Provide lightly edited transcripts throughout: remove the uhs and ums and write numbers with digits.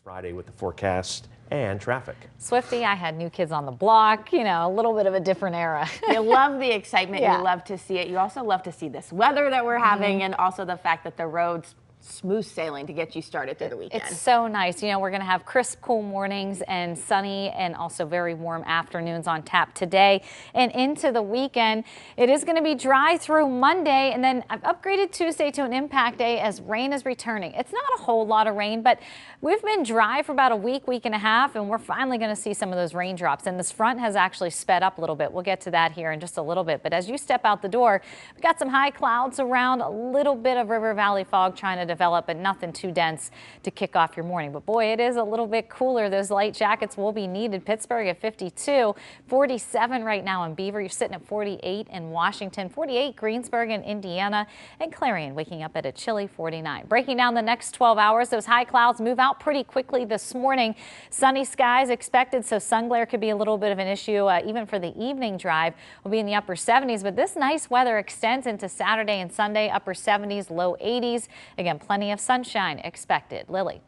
Friday with the forecast and traffic. Swifty, I had new kids on the block, you know, a little bit of a different era. You love the excitement. Yeah. You love to see it. You also love to see this weather that we're having and also the fact that the roads smooth sailing to get you started through the weekend. It's so nice. You know, we're going to have crisp, cool mornings and sunny and also very warm afternoons on tap today and into the weekend. It is going to be dry through Monday, and then I've upgraded Tuesday to an impact day as rain is returning. It's not a whole lot of rain, but we've been dry for about a week and a half, and we're finally going to see some of those raindrops. And this front has actually sped up a little bit. We'll get to that here in just a little bit. But as you step out the door, we've got some high clouds around, a little bit of river valley fog trying to develop, but nothing too dense to kick off your morning. But boy, it is a little bit cooler. Those light jackets will be needed. Pittsburgh at 52, 47 right now in Beaver. You're sitting at 48 in Washington, 48 Greensburg and Indiana, and Clarion waking up at a chilly 49. Breaking down the next 12 hours, those high clouds move out pretty quickly this morning. Sunny skies expected, so sun glare could be a little bit of an issue even for the evening drive. We'll be in the upper 70s, but this nice weather extends into Saturday and Sunday, upper 70s, low 80s. Again, plenty of sunshine expected. Lily.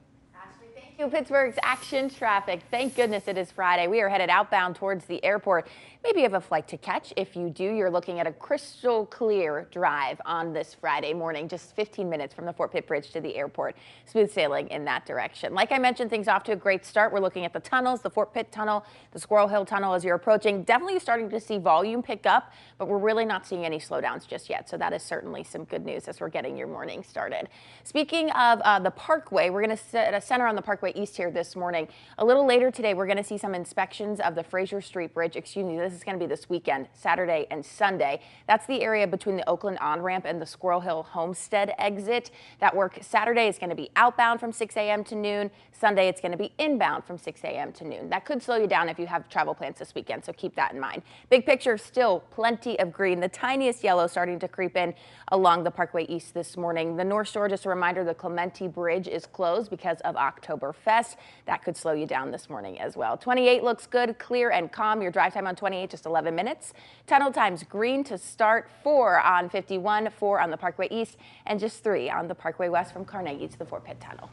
Thank you, Pittsburgh's action traffic. Thank goodness it is Friday. We are headed outbound towards the airport. Maybe you have a flight to catch. If you do, you're looking at a crystal clear drive on this Friday morning, just 15 minutes from the Fort Pitt Bridge to the airport. Smooth sailing in that direction. Like I mentioned, things off to a great start. We're looking at the tunnels, the Fort Pitt Tunnel, the Squirrel Hill Tunnel as you're approaching. Definitely starting to see volume pick up, but we're really not seeing any slowdowns just yet. So that is certainly some good news as we're getting your morning started. Speaking of the Parkway, we're going to center on the Parkway East here this morning. A little later today, we're going to see some inspections of the Fraser Street Bridge. Excuse me, this is going to be this weekend, Saturday and Sunday. That's the area between the Oakland on-ramp and the Squirrel Hill Homestead exit. That work Saturday is going to be outbound from 6 a.m. to noon. Sunday, it's going to be inbound from 6 a.m. to noon. That could slow you down if you have travel plans this weekend, so keep that in mind. Big picture, still plenty of green. The tiniest yellow starting to creep in along the Parkway East this morning. The North Shore, just a reminder, the Clementi Bridge is closed because of Oktoberfest. That could slow you down this morning as well. 28 looks good, clear and calm. Your drive time on 28, just 11 minutes. Tunnel times green to start, 4 on 51, 4 on the Parkway East, and just 3 on the Parkway West from Carnegie to the Fort Pitt Tunnel.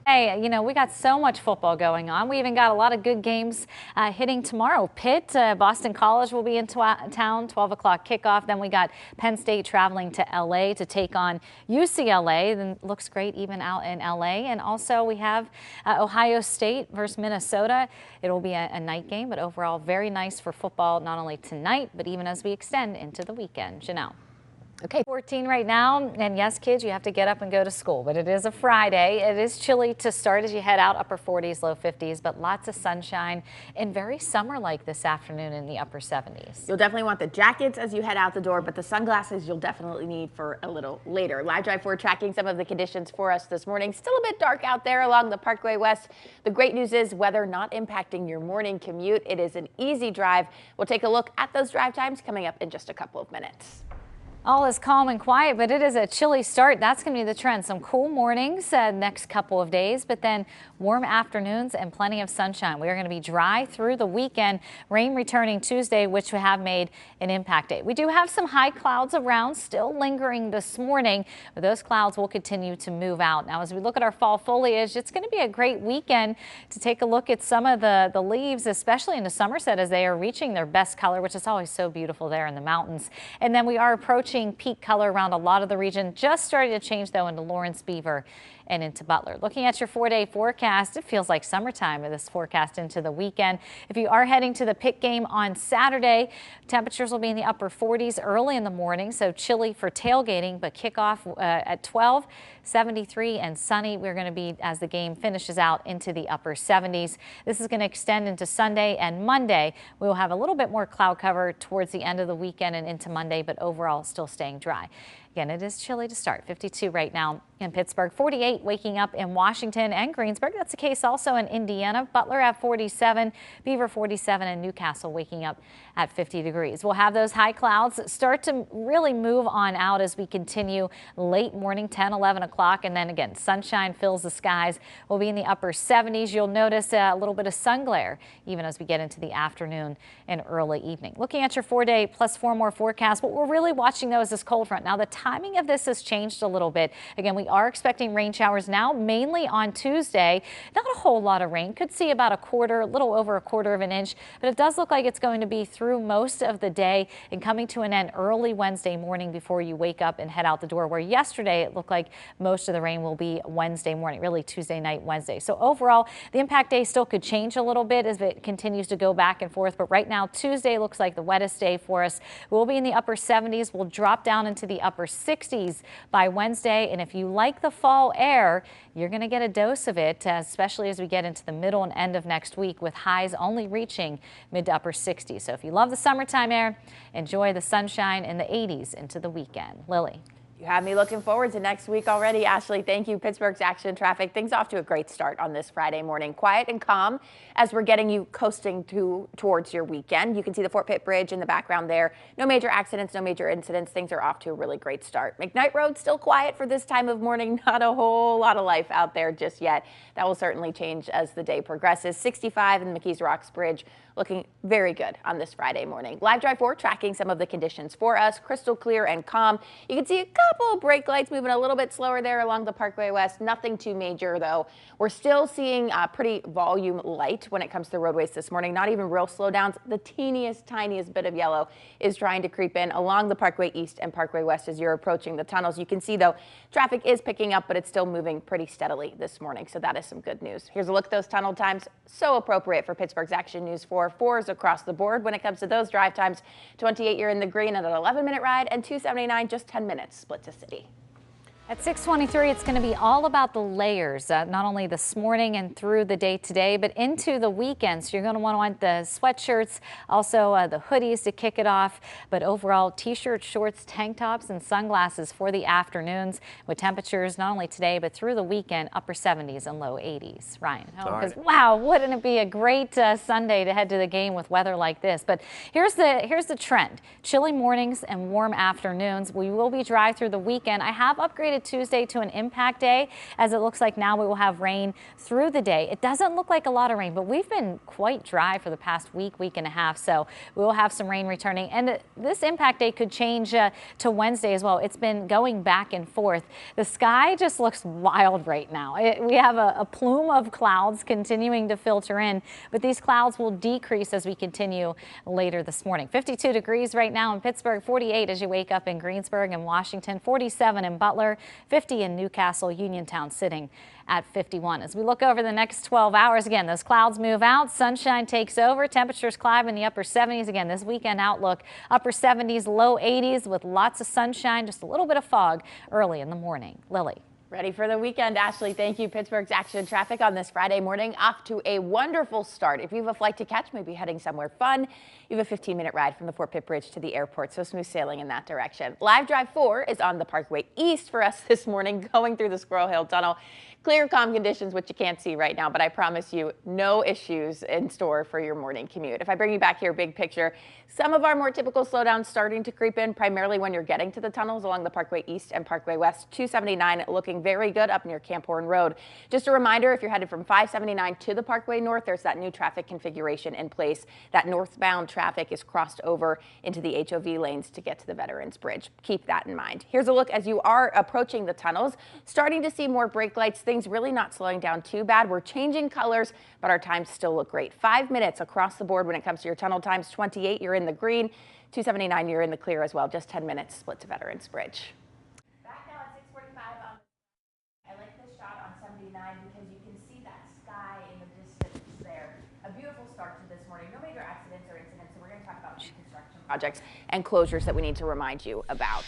Hey, you know, we got so much football going on. We even got a lot of good games hitting tomorrow. Pitt, Boston College will be in town, 12 o'clock kickoff. Then we got Penn State traveling to L.A. to take on UCLA. Then looks great even out in L.A. And also we have Ohio State versus Minnesota. It will be a night game, but overall very nice for football, not only tonight, but even as we extend into the weekend. Janelle. Okay, 14 right now, and yes, kids, you have to get up and go to school, but it is a Friday. It is chilly to start as you head out, upper 40s, low 50s, but lots of sunshine and very summer-like this afternoon in the upper 70s. You'll definitely want the jackets as you head out the door, but the sunglasses you'll definitely need for a little later. Live Drive 4 tracking some of the conditions for us this morning. Still a bit dark out there along the Parkway West. The great news is weather not impacting your morning commute. It is an easy drive. We'll take a look at those drive times coming up in just a couple of minutes. All is calm and quiet, but it is a chilly start. That's going to be the trend. Some cool mornings next couple of days, but then warm afternoons and plenty of sunshine. We are going to be dry through the weekend. Rain returning Tuesday, which we have made an impact day. We do have some high clouds around still lingering this morning, but those clouds will continue to move out. Now, as we look at our fall foliage, it's going to be a great weekend to take a look at some of the leaves, especially into Somerset as they are reaching their best color, which is always so beautiful there in the mountains. And then we are approaching peak color around a lot of the region. Just starting to change though into Lawrence, Beaver, and into Butler. Looking at your 4-day forecast, it feels like summertime with this forecast into the weekend. If you are heading to the Pitt game on Saturday, temperatures will be in the upper 40s early in the morning, so chilly for tailgating, but kickoff at 12, 73 and sunny. We're going to be, as the game finishes out, into the upper 70s. This is going to extend into Sunday and Monday. We will have a little bit more cloud cover towards the end of the weekend and into Monday, but overall still staying dry. Again, it is chilly to start. 52 right now in Pittsburgh, 48 waking up in Washington and Greensburg. That's the case also in Indiana. Butler at 47, Beaver 47, and Newcastle waking up at 50 degrees. We'll have those high clouds start to really move on out as we continue late morning, 10, 11 o'clock. And then again, sunshine fills the skies. We'll be in the upper 70s. You'll notice a little bit of sun glare even as we get into the afternoon and early evening. Looking at your 4-day plus 4 more forecast, what we're really watching though is this cold front. Now the timing of this has changed a little bit. Again, we are expecting rain showers now, mainly on Tuesday. Not a whole lot of rain. Could see about a little over a quarter of an inch, but it does look like it's going to be through most of the day and coming to an end early Wednesday morning before you wake up and head out the door, where yesterday it looked like most of the rain will be Wednesday morning, really Tuesday night, Wednesday. So overall, the impact day still could change a little bit as it continues to go back and forth. But right now, Tuesday looks like the wettest day for us. We'll be in the upper 70s. We'll drop down into the upper 60s by Wednesday. And if you like the fall air, you're going to get a dose of it, especially as we get into the middle and end of next week, with highs only reaching mid to upper 60s. So if you love the summertime air, enjoy the sunshine in the 80s into the weekend. Lily. You have me looking forward to next week already, Ashley. Thank you. Pittsburgh's Action Traffic. Things off to a great start on this Friday morning. Quiet and calm as we're getting you coasting towards your weekend. You can see the Fort Pitt Bridge in the background there. No major accidents, no major incidents. Things are off to a really great start. McKnight Road still quiet for this time of morning. Not a whole lot of life out there just yet. That will certainly change as the day progresses. 65 in the McKees Rocks Bridge looking very good on this Friday morning. Live Drive 4 tracking some of the conditions for us. Crystal clear and calm. You can see a couple of brake lights moving a little bit slower there along the Parkway West. Nothing too major though. We're still seeing pretty volume light when it comes to the roadways this morning. Not even real slowdowns. The tiniest bit of yellow is trying to creep in along the Parkway East and Parkway West as you're approaching the tunnels. You can see though traffic is picking up, but it's still moving pretty steadily this morning. So that is some good news. Here's a look at those tunnel times. So appropriate for Pittsburgh's Action News 4. 4s across the board when it comes to those drive times. 28 you're in the green at an 11-minute ride, and 279 just 10 minutes split to city. At 6:23, it's going to be all about the layers, not only this morning and through the day today, but into the weekend. So you're going to want the sweatshirts, also the hoodies to kick it off. But overall, t-shirts, shorts, tank tops, and sunglasses for the afternoons, with temperatures not only today, but through the weekend, upper 70s and low 80s. Ryan, wow, wouldn't it be a great Sunday to head to the game with weather like this? But here's the trend. Chilly mornings and warm afternoons. We will be dry through the weekend. I have upgraded Tuesday to an impact day, as it looks like now we will have rain through the day. It doesn't look like a lot of rain, but we've been quite dry for the past week and a half, so we will have some rain returning. And this impact day could change to Wednesday as well. It's been going back and forth. The sky just looks wild right now. We have a plume of clouds continuing to filter in, but these clouds will decrease as we continue later this morning. 52 degrees right now in Pittsburgh, 48 as you wake up in Greensburg and Washington, 47 in Butler, 50 in Newcastle, Uniontown sitting at 51. As we look over the next 12 hours, again, those clouds move out, sunshine takes over, temperatures climb in the upper 70s. Again, this weekend outlook, upper 70s, low 80s with lots of sunshine, just a little bit of fog early in the morning. Lily. Ready for the weekend, Ashley. Thank you. Pittsburgh's Action Traffic on this Friday morning, off to a wonderful start. If you have a flight to catch, maybe heading somewhere fun, you have a 15-minute ride from the Fort Pitt Bridge to the airport, so smooth sailing in that direction. Live Drive 4 is on the Parkway East for us this morning, going through the Squirrel Hill Tunnel. Clear, calm conditions, which you can't see right now, but I promise you no issues in store for your morning commute. If I bring you back here, big picture, some of our more typical slowdowns starting to creep in, primarily when you're getting to the tunnels along the Parkway East and Parkway West. 279 looking very good up near Camp Horn Road. Just a reminder, if you're headed from 579 to the Parkway North, there's that new traffic configuration in place. That northbound traffic is crossed over into the HOV lanes to get to the Veterans Bridge. Keep that in mind. Here's a look as you are approaching the tunnels, starting to see more brake lights. Things really not slowing down too bad. We're changing colors, but our times still look great. 5 minutes across the board when it comes to your tunnel times. 28 you're in the green, 279 you're in the clear as well. Just 10 minutes split to Veterans Bridge. Back now at 6:45 I like this shot on 79 because you can see that sky in the distance there. A beautiful start to this morning. No major accidents or incidents, so we're going to talk about construction projects and closures that we need to remind you about.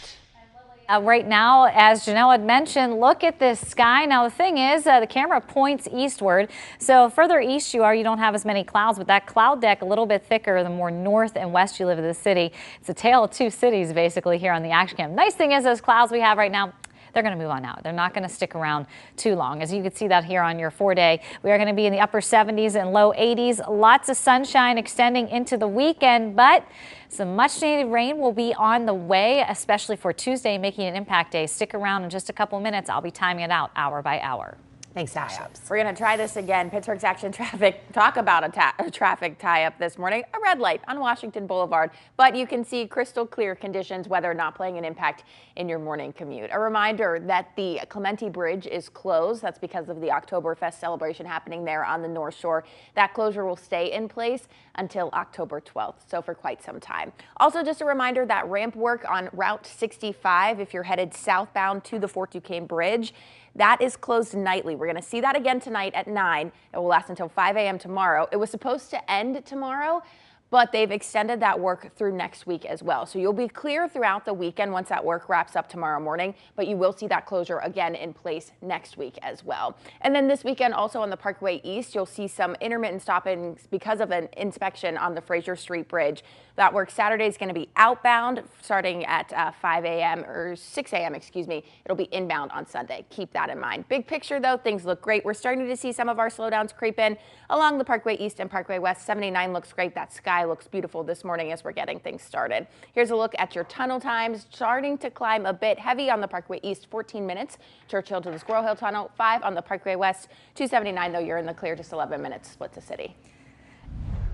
Right now, as Janelle had mentioned, look at this sky. Now, the thing is, the camera points eastward. So further east you are, you don't have as many clouds, but that cloud deck a little bit thicker the more north and west you live in the city. It's a tale of two cities, basically, here on the Action Cam. Nice thing is, those clouds we have right now, they're going to move on out. They're not going to stick around too long. As you can see that here on your 4-day, we are going to be in the upper 70s and low 80s. Lots of sunshine extending into the weekend, but some much needed rain will be on the way, especially for Tuesday, making an impact day. Stick around in just a couple minutes. I'll be timing it out hour by hour. Thanks, tie-ups. We're going to try this again. Pittsburgh's Action Traffic talk about a traffic tie-up this morning. A red light on Washington Boulevard, but you can see crystal clear conditions, weather not playing an impact in your morning commute. A reminder that the Clementi Bridge is closed. That's because of the Oktoberfest celebration happening there on the North Shore. That closure will stay in place until October 12th, so for quite some time. Also, just a reminder that ramp work on Route 65, if you're headed southbound to the Fort Duquesne Bridge, that is closed nightly. We're going to see that again tonight at 9. It will last until 5 a.m. tomorrow. It was supposed to end tomorrow, but they've extended that work through next week as well. So you'll be clear throughout the weekend once that work wraps up tomorrow morning, but you will see that closure again in place next week as well. And then this weekend also on the Parkway East, you'll see some intermittent stoppings because of an inspection on the Fraser Street Bridge. That work Saturday is going to be outbound starting at 5 a.m. or 6 a.m. excuse me. It'll be inbound on Sunday. Keep that in mind. Big picture though, things look great. We're starting to see some of our slowdowns creep in along the Parkway East and Parkway West. 79 looks great. That sky looks beautiful this morning as we're getting things started. Here's a look at your tunnel times. Starting to climb a bit heavy on the Parkway East, 14 minutes. Churchill to the Squirrel Hill Tunnel, 5 on the Parkway West. 279 though, you're in the clear, just 11 minutes split to city.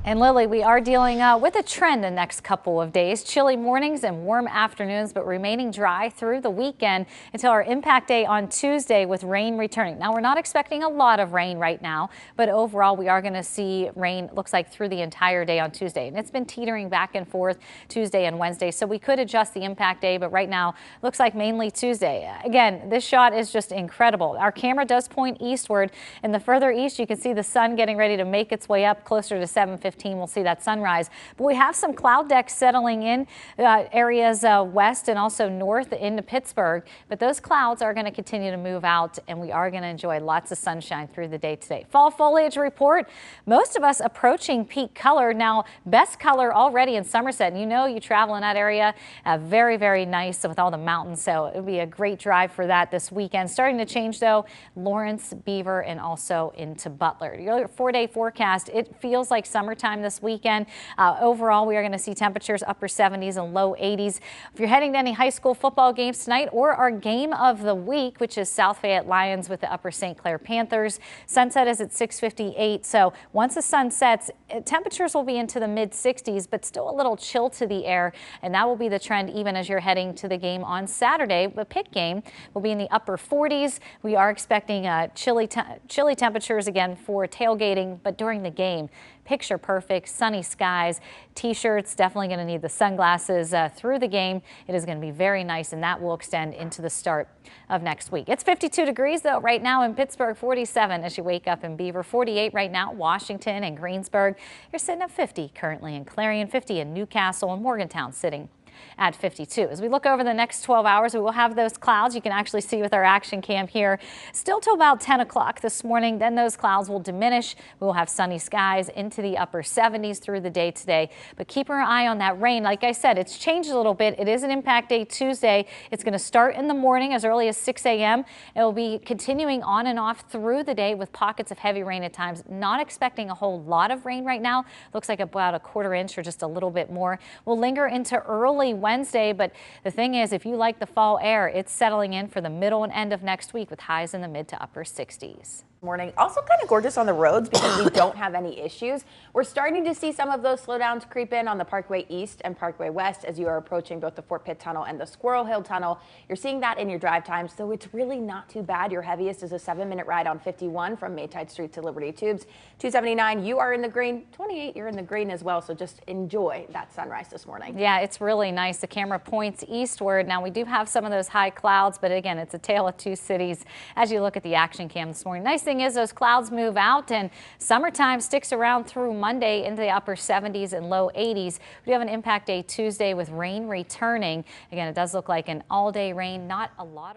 And Lily, we are dealing with a trend the next couple of days. Chilly mornings and warm afternoons, but remaining dry through the weekend until our impact day on Tuesday with rain returning. Now, we're not expecting a lot of rain right now, but overall we are going to see rain, looks like, through the entire day on Tuesday. And it's been teetering back and forth Tuesday and Wednesday, so we could adjust the impact day, but right now looks like mainly Tuesday. Again, this shot is just incredible. Our camera does point eastward, and the further east you can see the sun getting ready to make its way up closer to 7:15. We'll see that sunrise, but we have some cloud decks settling in areas west and also north into Pittsburgh, but those clouds are going to continue to move out and we are going to enjoy lots of sunshine through the day today. Fall foliage report, most of us approaching peak color now, best color already in Somerset, and you know you travel in that area, very, very nice with all the mountains, so it'll be a great drive for that this weekend. Starting to change though, Lawrence, Beaver, and also into Butler. Your 4-day forecast, it feels like summertime this weekend. Overall, we are going to see temperatures upper 70s and low 80s. If you're heading to any high school football games tonight or our game of the week, which is South Fayette Lions with the Upper St. Clair Panthers, sunset is at 6:58. So once the sun sets, temperatures will be into the mid 60s, but still a little chill to the air. And that will be the trend even as you're heading to the game on Saturday. The Pitt game will be in the upper 40s. We are expecting chilly temperatures again for tailgating, but during the game, picture perfect, sunny skies, t-shirts, definitely going to need the sunglasses through the game. It is going to be very nice, and that will extend into the start of next week. It's 52 degrees though right now in Pittsburgh, 47 as you wake up in Beaver, 48 right now, Washington and Greensburg. You're sitting at 50 currently in Clarion, 50 in Newcastle, and Morgantown sitting at 52. As we look over the next 12 hours, we will have those clouds you can actually see with our action cam here still till about 10 o'clock this morning. Then those clouds will diminish. We will have sunny skies into the upper 70s through the day today, but keep our eye on that rain. Like I said, it's changed a little bit. It is an impact day Tuesday. It's going to start in the morning as early as 6 a.m. It will be continuing on and off through the day with pockets of heavy rain at times. Not expecting a whole lot of rain right now. Looks like about a quarter inch or just a little bit more. Will linger into early Wednesday, but the thing is, if you like the fall air, it's settling in for the middle and end of next week with highs in the mid to upper 60s. Morning. Also kind of gorgeous on the roads because we don't have any issues. We're starting to see some of those slowdowns creep in on the Parkway East and Parkway West as you are approaching both the Fort Pitt Tunnel and the Squirrel Hill Tunnel. You're seeing that in your drive times, so it's really not too bad. Your heaviest is a 7-minute ride on 51 from Montage Street to Liberty Tubes. 279, you are in the green. 28, you're in the green as well, so just enjoy that sunrise this morning. Yeah, it's really nice. The camera points eastward. Now, we do have some of those high clouds, but again, it's a tale of two cities as you look at the action cam this morning. Nice thing is those clouds move out and summertime sticks around through Monday into the upper 70s and low 80s. We do have an impact day Tuesday with rain returning. Again, it does look like an all-day rain, not a lot of